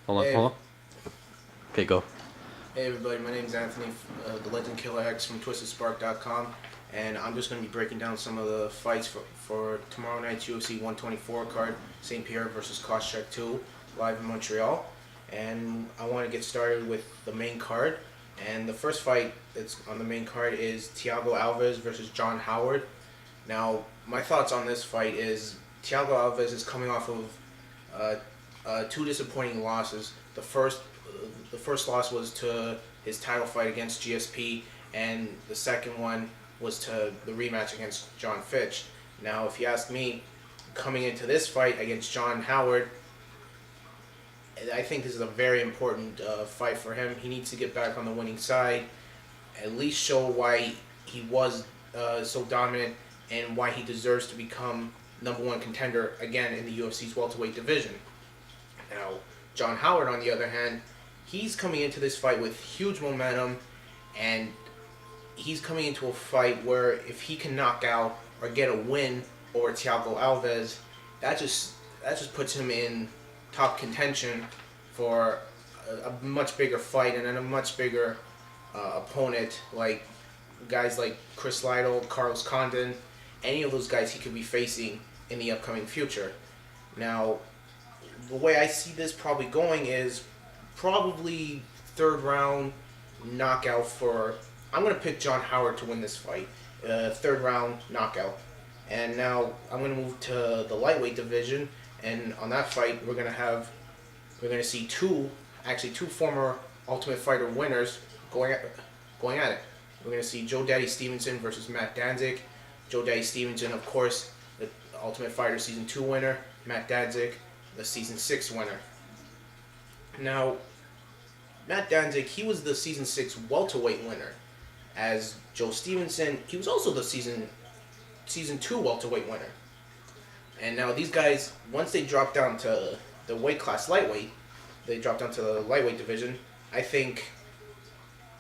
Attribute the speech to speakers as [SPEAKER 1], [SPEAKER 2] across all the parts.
[SPEAKER 1] Hold on. Okay, go.
[SPEAKER 2] Hey everybody, my name is Anthony, the Legend Killer X from TwistedSpark.com, and I'm just going to be breaking down some of the fights for tomorrow night's UFC 124 card, St-Pierre versus Koscheck 2, live in Montreal. And I want to get started with the main card, and the first fight that's on the main card is Thiago Alves versus John Howard. Now, my thoughts on this fight is Thiago Alves is coming off of two disappointing losses. The first loss was to his title fight against GSP, and the second one was to the rematch against John Fitch. Now, if you ask me, coming into this fight against John Howard, I think this is a very important fight for him. He needs to get back on the winning side, at least show why he was so dominant and why he deserves to become #1 contender again in the UFC's welterweight division. Now, John Howard, on the other hand, he's coming into this fight with huge momentum, and he's coming into a fight where if he can knock out or get a win over Thiago Alves, that just puts him in top contention for a much bigger fight and a much bigger opponent, like guys like Chris Lytle, Carlos Condon, any of those guys he could be facing in the upcoming future. Now, the way I see this probably going is probably third round knockout for... I'm going to pick John Howard to win this fight. Third round knockout. And now I'm going to move to the lightweight division, and on that fight we're going to see two former Ultimate Fighter winners going at it. We're going to see Joe Daddy Stevenson versus Matt Danzig. Joe Daddy Stevenson, of course, the Ultimate Fighter Season 2 winner. Matt Danzig, the Season 6 winner. Now, Matt Danzig, he was the Season 6 welterweight winner. As Joe Stevenson, he was also the Season 2 welterweight winner. And now these guys, once they drop down to the weight class lightweight, they drop down to the lightweight division, I think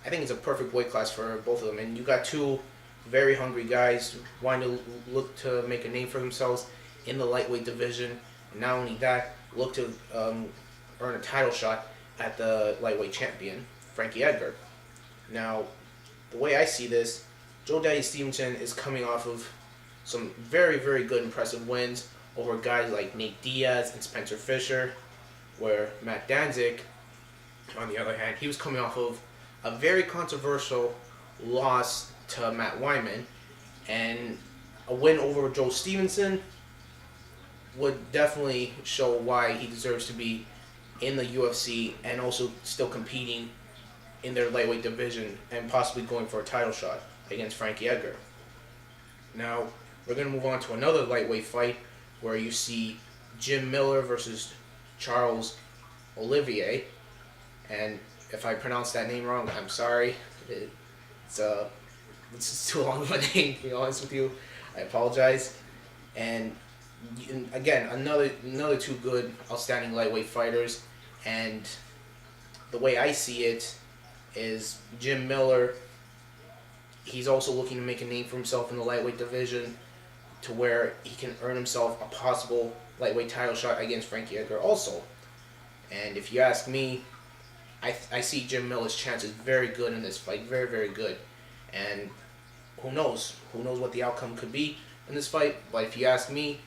[SPEAKER 2] it's a perfect weight class for both of them. And you got two very hungry guys wanting to look to make a name for themselves in the lightweight division. And not only that, look to earn a title shot at the lightweight champion, Frankie Edgar. Now, the way I see this, Joe Daddy Stevenson is coming off of some very, very good, impressive wins over guys like Nate Diaz and Spencer Fisher, where Matt Danzig, on the other hand, he was coming off of a very controversial loss to Matt Wyman, and a win over Joe Stevenson would definitely show why he deserves to be in the UFC and also still competing in their lightweight division and possibly going for a title shot against Frankie Edgar. Now, we're going to move on to another lightweight fight where you see Jim Miller versus Charles Olivier. And if I pronounce that name wrong, I'm sorry. It's just too long of a name, to be honest with you. I apologize. And again, another two good, outstanding lightweight fighters. And the way I see it is Jim Miller, he's also looking to make a name for himself in the lightweight division to where he can earn himself a possible lightweight title shot against Frankie Edgar also. And if you ask me, I see Jim Miller's chances very good in this fight, very, very good. And who knows what the outcome could be in this fight. But if you ask me,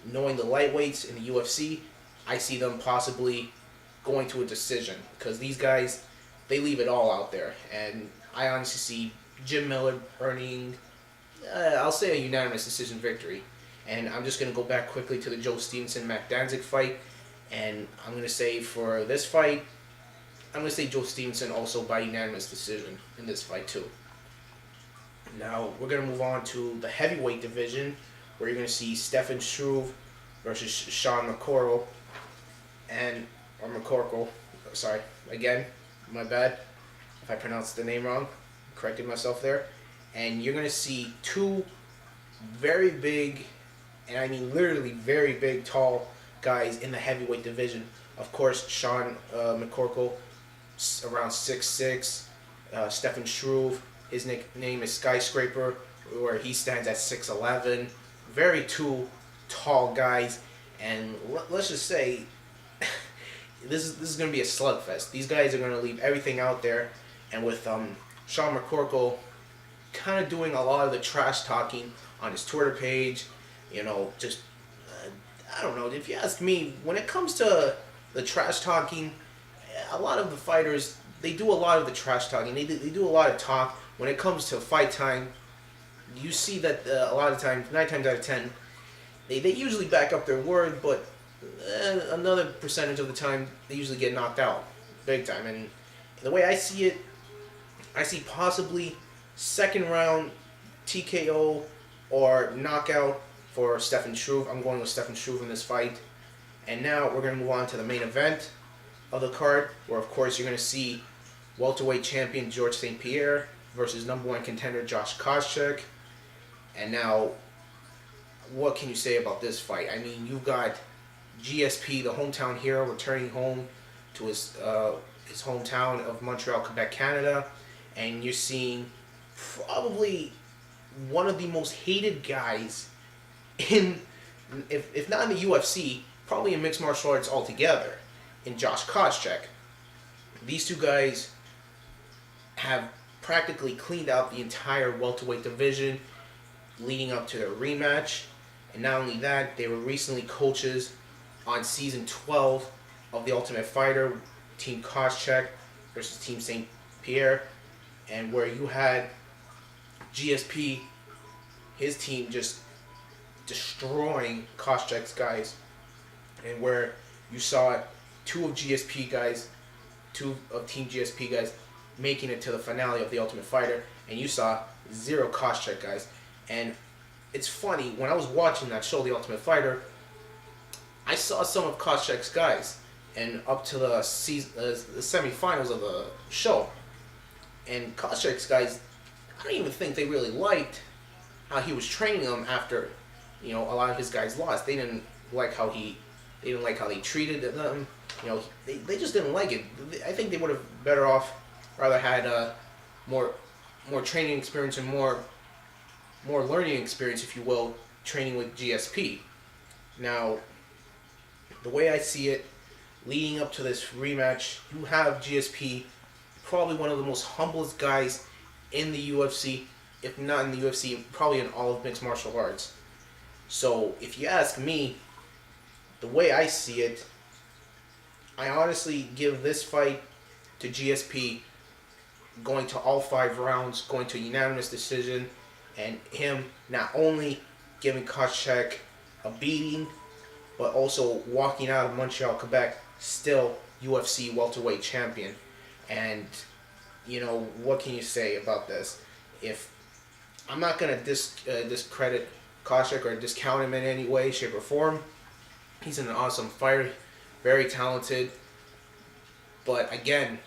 [SPEAKER 2] knowing the lightweights in the UFC, I see them possibly going to a decision, because these guys, they leave it all out there. And I honestly see Jim Miller earning, I'll say, a unanimous decision victory. And I'm just going to go back quickly to the Joe Stevenson-Matt Danzig fight, and I'm going to say for this fight, I'm going to say Joe Stevenson also by unanimous decision in this fight too. Now, we're going to move on to the heavyweight division, where you're going to see Stefan Struve versus Sean McCorkle. Sorry, again, my bad if I pronounced the name wrong. Corrected myself there. And you're going to see two very big, and I mean literally very big, tall guys in the heavyweight division. Of course, Sean McCorkle, around 6'6". Stefan Struve, his nickname is Skyscraper, where he stands at 6'11". Very two tall guys, and let's just say this is going to be a slugfest. These guys are going to leave everything out there, and with Sean McCorkle kind of doing a lot of the trash talking on his Twitter page, just I don't know. If you ask me, when it comes to the trash talking, a lot of the fighters, they do a lot of the trash talking. They do a lot of talk. When it comes to fight time, you see that a lot of times, 9 times out of 10, they usually back up their word, but another percentage of the time, they usually get knocked out big time. And the way I see it, I see possibly second round TKO or knockout for Stefan Struve. I'm going with Stefan Struve in this fight. And now we're going to move on to the main event of the card, where of course you're going to see Welterweight Champion George St-Pierre versus #1 contender Josh Koscheck. And now, what can you say about this fight? I mean, you got GSP, the hometown hero, returning home to his hometown of Montreal, Quebec, Canada, and you're seeing probably one of the most hated guys in, if not in the UFC, probably in mixed martial arts altogether, in Josh Koscheck. These two guys have practically cleaned out the entire welterweight division leading up to their rematch. And not only that, they were recently coaches on season 12 of The Ultimate Fighter, Team Koscheck versus Team St-Pierre, and where you had GSP, his team, just destroying Koscheck's guys, and where you saw two of Team GSP guys making it to the finale of The Ultimate Fighter, and you saw 0 Koscheck guys. And it's funny, when I was watching that show, The Ultimate Fighter, I saw some of Koscheck's guys, and up to the semifinals of the show. And Koscheck's guys, I don't even think they really liked how he was training them after, a lot of his guys lost. They didn't like how they treated them. They just didn't like it. I think they would have rather had more training experience and more learning experience, if you will, training with GSP. Now, the way I see it, leading up to this rematch, you have GSP, probably one of the most humblest guys in the UFC, if not in the UFC, probably in all of mixed martial arts. So, if you ask me, the way I see it, I honestly give this fight to GSP, going to all 5 rounds, going to a unanimous decision, and him not only giving Koscheck a beating, but also walking out of Montreal, Quebec, still UFC welterweight champion. And, what can you say about this? If I'm not going to discredit Koscheck or discount him in any way, shape, or form. He's an awesome fighter, very talented. But again,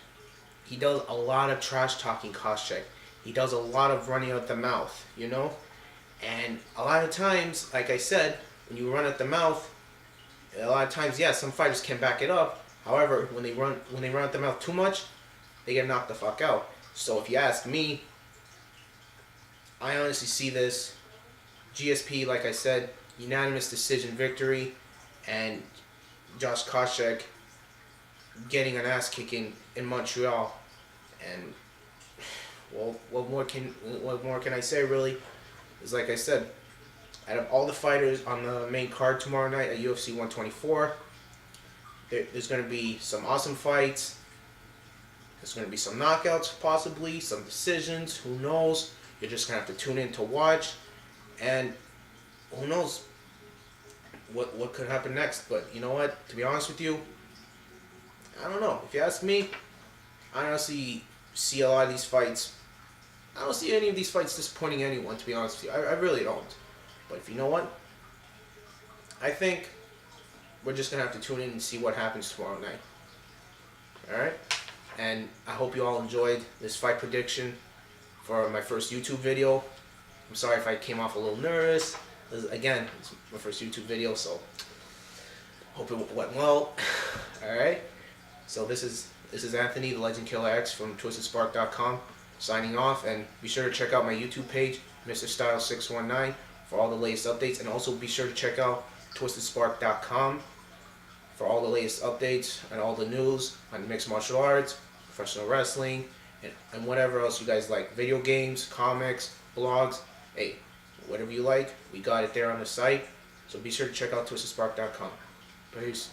[SPEAKER 2] he does a lot of trash talking, Koscheck. He does a lot of running out the mouth, And a lot of times, like I said, when you run at the mouth, a lot of times, yes, some fighters can back it up. However, when they run at the mouth too much, they get knocked the fuck out. So if you ask me, I honestly see this GSP, like I said, unanimous decision victory, and Josh Koscheck getting an ass kicking in Montreal. And what more can I say, really? Is like I said, out of all the fighters on the main card tomorrow night at UFC 124, there's going to be some awesome fights. There's going to be some knockouts, possibly some decisions. Who knows? You're just going to have to tune in to watch, and who knows what could happen next. But you know what? To be honest with you, I don't know. If you ask me, I honestly see a lot of these fights. I don't see any of these fights disappointing anyone, to be honest with you. I really don't. But if you know what? I think we're just going to have to tune in and see what happens tomorrow night. Alright? And I hope you all enjoyed this fight prediction for my first YouTube video. I'm sorry if I came off a little nervous. Again, it's my first YouTube video, so hope it went well. Alright? So this is Anthony, the Legend Killer X from TwistedSpark.com, signing off. And be sure to check out my YouTube page, Mr. Styles 619, for all the latest updates. And also be sure to check out TwistedSpark.com for all the latest updates and all the news on mixed martial arts, professional wrestling, and whatever else you guys like. Video games, comics, blogs. Hey, whatever you like, we got it there on the site. So be sure to check out twistedSpark.com. Peace.